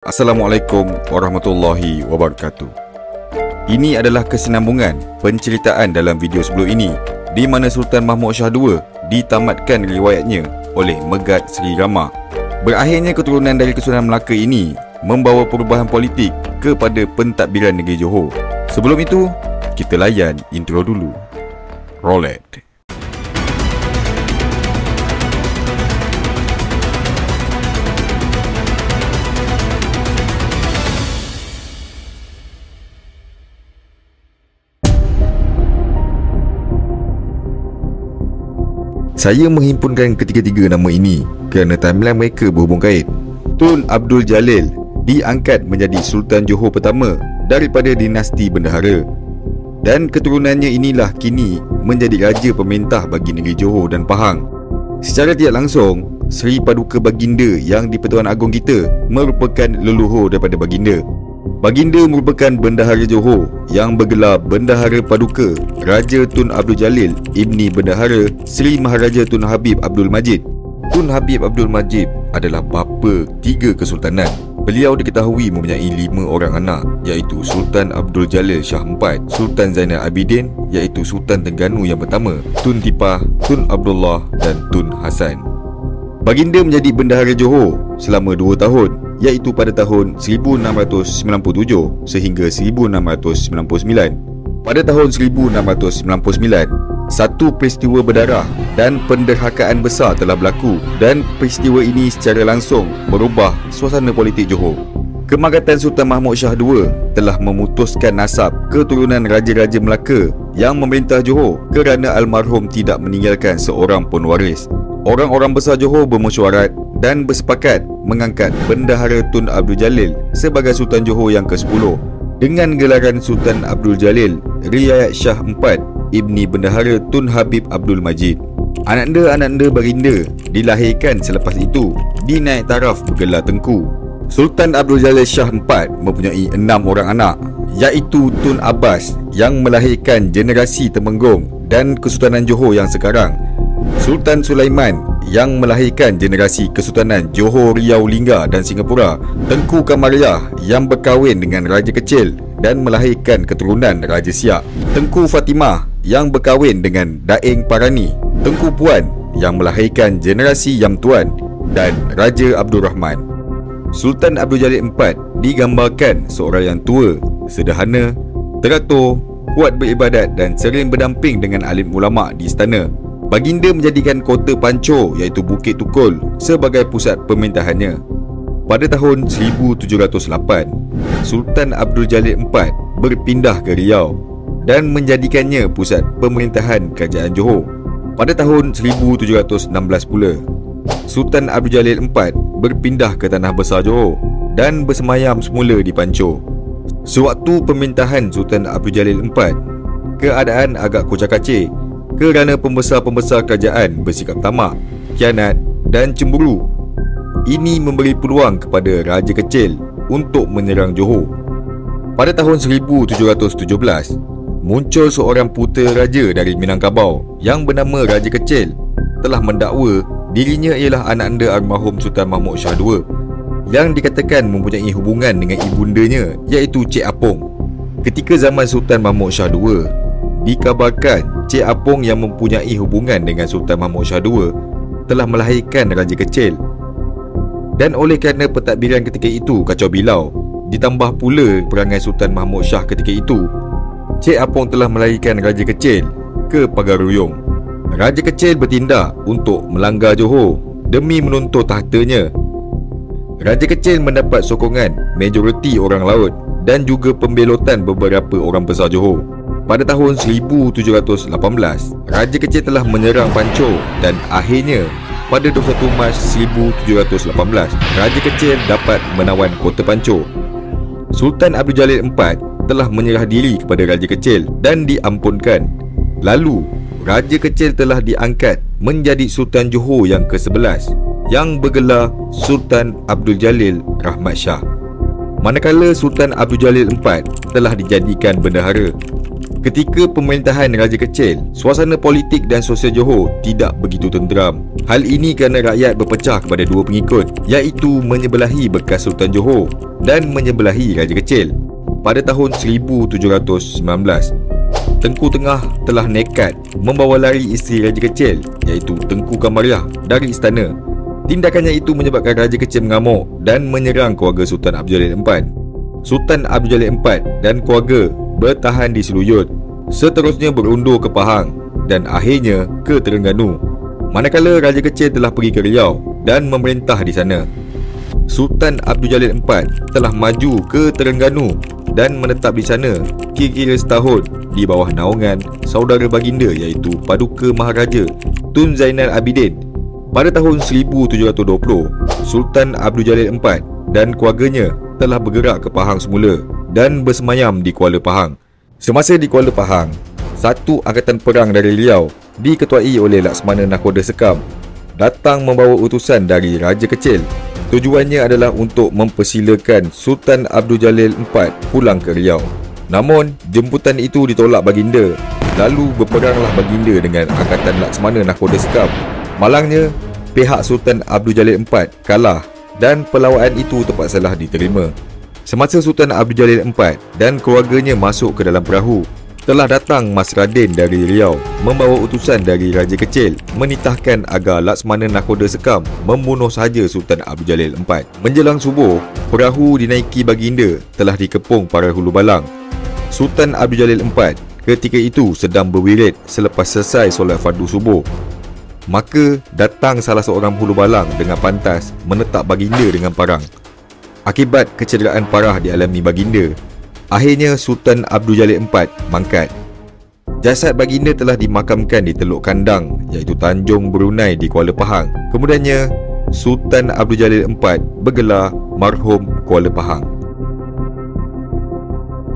Assalamualaikum warahmatullahi wabarakatuh. Ini adalah kesinambungan penceritaan dalam video sebelum ini di mana Sultan Mahmud Shah II ditamatkan riwayatnya oleh Megat Seri Rama. Berakhirnya keturunan dari Kesultanan Melaka ini membawa perubahan politik kepada pentadbiran negeri Johor. Sebelum itu, kita layan intro dulu. Roll it. Saya menghimpunkan ketiga-tiga nama ini kerana timeline mereka berhubung kait. Tun Abdul Jalil diangkat menjadi Sultan Johor pertama daripada dinasti bendahara, dan keturunannya inilah kini menjadi raja pemerintah bagi negeri Johor dan Pahang. Secara tidak langsung, Seri Paduka Baginda yang di-Pertuan Agong kita merupakan leluhur daripada Baginda. Baginda merupakan Bendahara Johor yang bergelar Bendahara Paduka Raja Tun Abdul Jalil Ibni Bendahara Seri Maharaja Tun Habib Abdul Majid. Tun Habib Abdul Majid adalah bapa 3 kesultanan. Beliau diketahui mempunyai 5 orang anak, iaitu Sultan Abdul Jalil Shah IV, Sultan Zainal Abidin iaitu Sultan Terengganu yang pertama, Tun Tipah, Tun Abdullah dan Tun Hasan. Baginda menjadi Bendahara Johor selama 2 tahun, iaitu pada tahun 1697 sehingga 1699. Pada tahun 1699, satu peristiwa berdarah dan penderhakaan besar telah berlaku, dan peristiwa ini secara langsung merubah suasana politik Johor. Kemagatan Sultan Mahmud Shah II telah memutuskan nasab keturunan Raja-Raja Melaka yang memerintah Johor kerana almarhum tidak meninggalkan seorang pun waris. Orang-orang besar Johor bermesyuarat dan bersepakat mengangkat Bendahara Tun Abdul Jalil sebagai Sultan Johor yang ke-10 dengan gelaran Sultan Abdul Jalil Riayat Shah IV Ibni Bendahara Tun Habib Abdul Majid. Ananda-ananda Baginda dilahirkan selepas itu dinaik taraf bergelar Tengku. Sultan Abdul Jalil Shah IV mempunyai 6 orang anak, iaitu Tun Abbas yang melahirkan generasi Temenggung dan Kesultanan Johor yang sekarang, Sultan Sulaiman yang melahirkan generasi Kesultanan Johor, Riau, Lingga dan Singapura, Tengku Kamariah yang berkahwin dengan Raja Kecil dan melahirkan keturunan Raja Siak, Tengku Fatimah yang berkahwin dengan Daeng Parani, Tengku Puan yang melahirkan generasi Yam Tuan dan Raja Abdul Rahman. Sultan Abdul Jalil IV digambarkan seorang yang tua, sederhana, teratur, kuat beribadat dan sering berdamping dengan alim ulama di istana. Baginda menjadikan kota Pancor iaitu Bukit Tukul sebagai pusat pemerintahannya. Pada tahun 1708, Sultan Abdul Jalil IV berpindah ke Riau dan menjadikannya pusat pemerintahan Kerajaan Johor. Pada tahun 1716 pula, Sultan Abdul Jalil IV berpindah ke Tanah Besar Johor dan bersemayam semula di Pancor. Sewaktu pemerintahan Sultan Abdul Jalil IV, keadaan agak kocak-kacir kerana pembesar-pembesar kerajaan bersikap tamak, khianat dan cemburu. Ini memberi peluang kepada Raja Kecil untuk menyerang Johor. Pada tahun 1717, muncul seorang putera raja dari Minangkabau yang bernama Raja Kecil telah mendakwa dirinya ialah anak anda almarhum Sultan Mahmud Shah II yang dikatakan mempunyai hubungan dengan ibundanya iaitu Cik Apong. Ketika zaman Sultan Mahmud Shah II, dikabarkan Cik Apong yang mempunyai hubungan dengan Sultan Mahmud Shah II telah melahirkan Raja Kecil. Dan oleh kerana pentadbiran ketika itu kacau bilau, ditambah pula perangai Sultan Mahmud Shah ketika itu, Cik Apong telah melahirkan Raja Kecil ke Pagar Ruyung. Raja Kecil bertindak untuk melanggar Johor demi menuntut tahtanya. Raja Kecil mendapat sokongan majoriti orang laut dan juga pembelotan beberapa orang besar Johor. Pada tahun 1718, Raja Kecil telah menyerang Pancor dan akhirnya pada 21 Mac 1718, Raja Kecil dapat menawan kota Pancor. Sultan Abdul Jalil IV telah menyerah diri kepada Raja Kecil dan diampunkan. Lalu, Raja Kecil telah diangkat menjadi Sultan Johor yang ke-11 yang bergelar Sultan Abdul Jalil Rahmat Shah. Manakala Sultan Abdul Jalil IV telah dijadikan bendahara. Ketika pemerintahan Raja Kecil, suasana politik dan sosial Johor tidak begitu tenteram. Hal ini kerana rakyat berpecah kepada dua pengikut, iaitu menyebelahi bekas Sultan Johor dan menyebelahi Raja Kecil. Pada tahun 1719, Tengku Tengah telah nekat membawa lari isteri Raja Kecil, iaitu Tengku Kamariah, dari istana. Tindakannya itu menyebabkan Raja Kecil mengamuk dan menyerang keluarga Sultan Abdul Jalil IV. Sultan Abdul Jalil IV dan keluarga bertahan di Seluyut, seterusnya berundur ke Pahang dan akhirnya ke Terengganu. Manakala Raja Kecil telah pergi ke Riau dan memerintah di sana. Sultan Abdul Jalil IV telah maju ke Terengganu dan menetap di sana kira-kira setahun di bawah naungan saudara baginda, iaitu Paduka Maharaja Tun Zainal Abidin. Pada tahun 1720, Sultan Abdul Jalil IV dan keluarganya telah bergerak ke Pahang semula dan bersemayam di Kuala Pahang. Semasa di Kuala Pahang, satu angkatan perang dari Riau diketuai oleh Laksmana Nakhoda Sekam datang membawa utusan dari Raja Kecil. Tujuannya adalah untuk mempersilakan Sultan Abdul Jalil IV pulang ke Riau. Namun, jemputan itu ditolak baginda. Lalu berperanglah baginda dengan angkatan Laksmana Nakhoda Sekam. Malangnya, pihak Sultan Abdul Jalil IV kalah dan perlawanan itu terpaksalah diterima. Semasa Sultan Abdul Jalil IV dan keluarganya masuk ke dalam perahu, telah datang Mas Radin dari Riau membawa utusan dari Raja Kecil menitahkan agar Laksmana Nakhoda Sekam membunuh sahaja Sultan Abdul Jalil IV. Menjelang subuh, perahu dinaiki baginda telah dikepung para hulu balang. Sultan Abdul Jalil IV ketika itu sedang berwirid selepas selesai solat fardu subuh. Maka datang salah seorang hulu balang dengan pantas menetap baginda dengan parang. Akibat kecederaan parah dialami baginda, akhirnya Sultan Abdul Jalil IV mangkat. Jasad baginda telah dimakamkan di Teluk Kandang, iaitu Tanjung Brunei di Kuala Pahang. Kemudiannya, Sultan Abdul Jalil IV bergelar Marhum Kuala Pahang.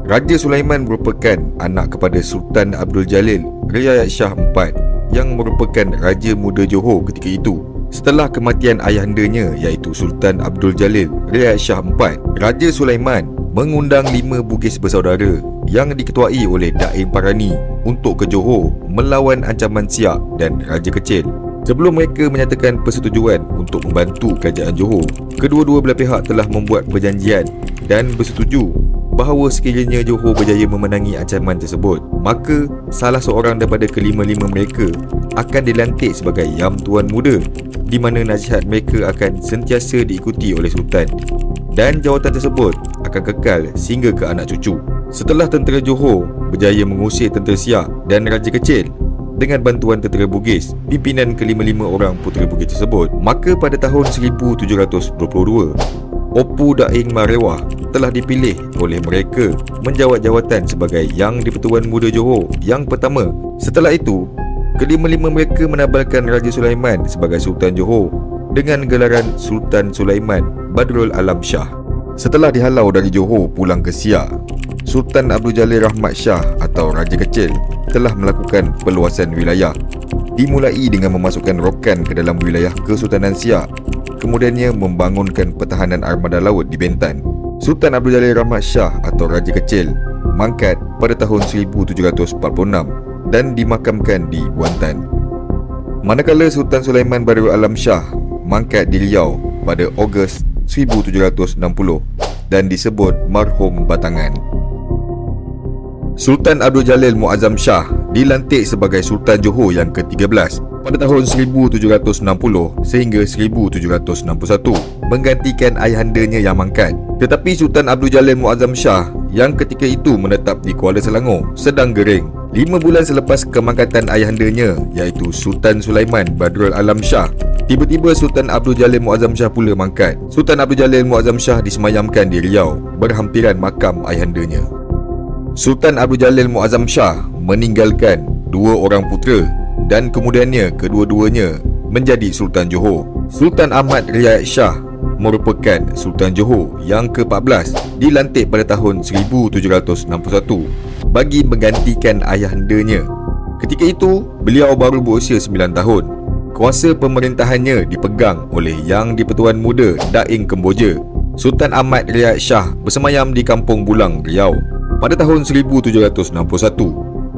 Raja Sulaiman merupakan anak kepada Sultan Abdul Jalil Riayat Shah IV yang merupakan Raja Muda Johor ketika itu. Setelah kematian ayahandanya, iaitu Sultan Abdul Jalil Riayat Shah IV, Raja Sulaiman mengundang 5 bugis bersaudara yang diketuai oleh Daim Parani untuk ke Johor melawan ancaman Siak dan Raja Kecil. Sebelum mereka menyatakan persetujuan untuk membantu kerajaan Johor, kedua-dua belah pihak telah membuat perjanjian dan bersetuju bahawa sekiranya Johor berjaya memenangi ancaman tersebut, maka salah seorang daripada kelima-lima mereka akan dilantik sebagai Yam Tuan Muda, di mana nasihat mereka akan sentiasa diikuti oleh Sultan, dan jawatan tersebut akan kekal sehingga ke anak cucu. Setelah tentera Johor berjaya mengusir tentera Siak dan Raja Kecil dengan bantuan tentera Bugis, pimpinan kelima-lima orang putera Bugis tersebut, maka pada tahun 1722, Opu Daing Marewah telah dipilih oleh mereka menjawat jawatan sebagai Yang di-Pertuan Muda Johor yang pertama. Setelah itu, kelima-lima mereka menabalkan Raja Sulaiman sebagai Sultan Johor dengan gelaran Sultan Sulaiman Badrul Alam Shah. Setelah dihalau dari Johor pulang ke Siak, Sultan Abdul Jalil Rahmat Shah atau Raja Kecil telah melakukan perluasan wilayah. Dimulai dengan memasukkan rokan ke dalam wilayah Kesultanan Siak, kemudiannya membangunkan pertahanan armada laut di Bentan. Sultan Abdul Jalil Rahmat Shah atau Raja Kecil mangkat pada tahun 1746 dan dimakamkan di Buantan. Manakala Sultan Sulaiman Badrul Alam Shah mangkat di Riau pada Ogos 1760 dan disebut Marhum Batangan. Sultan Abdul Jalil Muazzam Shah dilantik sebagai Sultan Johor yang ke-13 pada tahun 1760 sehingga 1761, menggantikan ayahandanya yang mangkat. Tetapi Sultan Abdul Jalil Muazzam Shah yang ketika itu menetap di Kuala Selangor sedang gering. 5 bulan selepas kemangkatan ayahandanya, iaitu Sultan Sulaiman Badrul Alam Shah, tiba-tiba Sultan Abdul Jalil Muazzam Shah pula mangkat. Sultan Abdul Jalil Muazzam Shah disemayamkan di Riau berhampiran makam ayahandanya. Sultan Abdul Jalil Muazzam Shah meninggalkan 2 orang putera dan kemudiannya kedua-duanya menjadi Sultan Johor. Sultan Ahmad Riayat Shah merupakan Sultan Johor yang ke-14, dilantik pada tahun 1761 bagi menggantikan ayahandanya. Ketika itu, beliau baru berusia 9 tahun. Kuasa pemerintahannya dipegang oleh Yang di-Pertuan Muda Daing Kemboja. Sultan Ahmad Riayat Shah bersemayam di Kampung Bulang, Riau. Pada tahun 1761,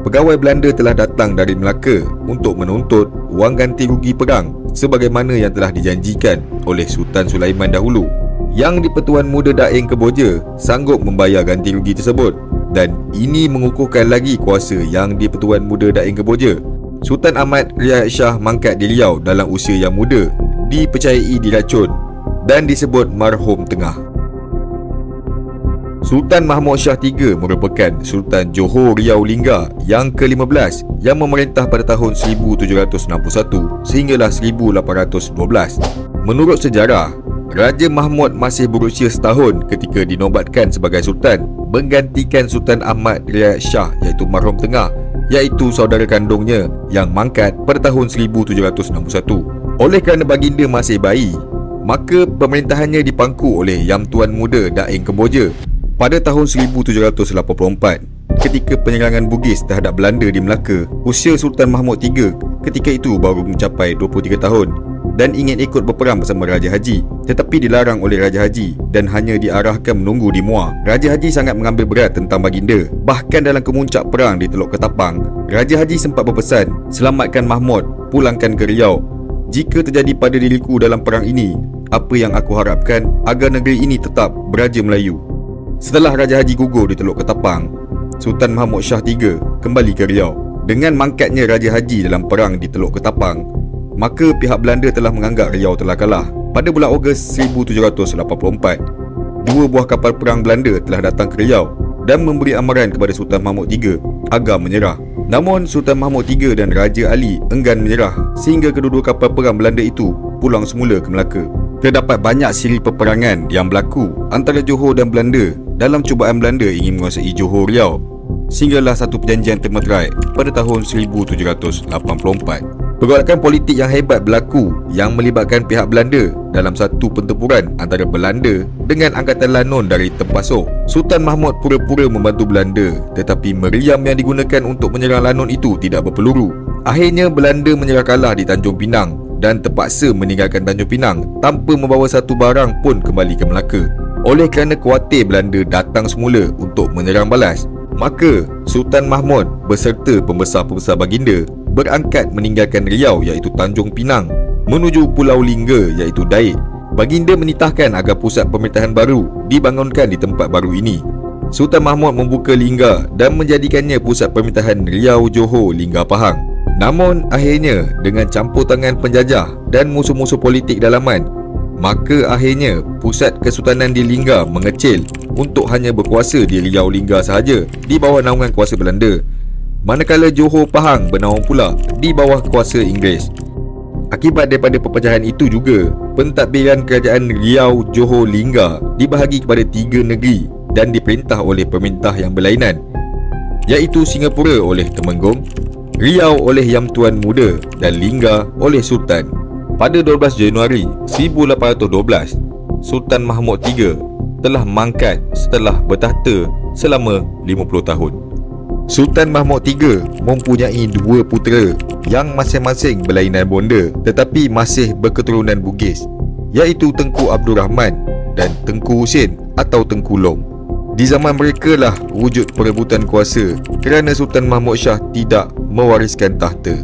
pegawai Belanda telah datang dari Melaka untuk menuntut wang ganti rugi perang sebagaimana yang telah dijanjikan oleh Sultan Sulaiman dahulu. Yang di-Pertuan Muda Daeng Kemboja sanggup membayar ganti rugi tersebut, dan ini mengukuhkan lagi kuasa yang di-Pertuan Muda Daeng Kemboja. Sultan Ahmad Riyad Shah mangkat di Riau dalam usia yang muda, dipercayai diracun dan disebut marhum tengah. Sultan Mahmud Shah III merupakan Sultan Johor Riau Lingga yang ke-15 yang memerintah pada tahun 1761 sehinggalah 1812. Menurut sejarah, Raja Mahmud masih berusia setahun ketika dinobatkan sebagai Sultan, menggantikan Sultan Ahmad Riyad Shah iaitu marhum tengah, iaitu saudara kandungnya yang mangkat pada tahun 1761. Oleh kerana baginda masih bayi, maka pemerintahannya dipangku oleh Yang Tuan Muda Daeng Kemboja pada tahun 1784. Ketika penyerangan Bugis terhadap Belanda di Melaka, usia Sultan Mahmud III ketika itu baru mencapai 23 tahun dan ingin ikut berperang bersama Raja Haji, tetapi dilarang oleh Raja Haji dan hanya diarahkan menunggu di Muar. Raja Haji sangat mengambil berat tentang baginda. Bahkan dalam kemuncak perang di Teluk Ketapang, Raja Haji sempat berpesan, "Selamatkan Mahmud, pulangkan ke Riau. Jika terjadi pada diriku dalam perang ini, apa yang aku harapkan agar negeri ini tetap beraja Melayu." Setelah Raja Haji gugur di Teluk Ketapang, Sultan Mahmud Shah III kembali ke Riau. Dengan mangkatnya Raja Haji dalam perang di Teluk Ketapang, maka pihak Belanda telah menganggap Riau telah kalah. Pada bulan Ogos 1784, dua buah kapal perang Belanda telah datang ke Riau dan memberi amaran kepada Sultan Mahmud III agar menyerah. Namun Sultan Mahmud III dan Raja Ali enggan menyerah sehingga kedua-dua kapal perang Belanda itu pulang semula ke Melaka. Terdapat banyak siri peperangan yang berlaku antara Johor dan Belanda dalam cubaan Belanda ingin menguasai Johor Riau, sehinggalah satu perjanjian termeterai pada tahun 1784. Pergolakan politik yang hebat berlaku yang melibatkan pihak Belanda dalam satu pertempuran antara Belanda dengan Angkatan Lanon dari Tempaso. Sultan Mahmud pura-pura membantu Belanda, tetapi meriam yang digunakan untuk menyerang Lanon itu tidak berpeluru. Akhirnya Belanda menyerah kalah di Tanjung Pinang dan terpaksa meninggalkan Tanjung Pinang tanpa membawa satu barang pun kembali ke Melaka. Oleh kerana kuatir Belanda datang semula untuk menyerang balas, maka Sultan Mahmud beserta pembesar-pembesar baginda berangkat meninggalkan Riau iaitu Tanjung Pinang menuju Pulau Lingga iaitu Daik. Baginda menitahkan agar pusat pemerintahan baru dibangunkan di tempat baru ini. Sultan Mahmud membuka Lingga dan menjadikannya pusat pemerintahan Riau Johor Lingga Pahang. Namun akhirnya dengan campur tangan penjajah dan musuh-musuh politik dalaman, maka akhirnya pusat kesultanan di Lingga mengecil untuk hanya berkuasa di Riau Lingga sahaja di bawah naungan kuasa Belanda, manakala Johor Pahang bernaung pula di bawah kuasa Inggeris. Akibat daripada perpecahan itu juga, pentadbiran kerajaan Riau Johor Lingga dibahagi kepada 3 negeri dan diperintah oleh pemerintah yang berlainan, iaitu Singapura oleh Temenggung, Riau oleh Yang Tuan Muda dan Lingga oleh Sultan. Pada 12 Januari 1812, Sultan Mahmud III telah mangkat setelah bertahta selama 50 tahun. Sultan Mahmud III mempunyai 2 putera yang masing-masing berlainan bonda tetapi masih berketurunan Bugis, iaitu Tengku Abdul Rahman dan Tengku Husin atau Tengku Long. Di zaman mereka lah wujud perebutan kuasa kerana Sultan Mahmud Shah tidak mewariskan tahta.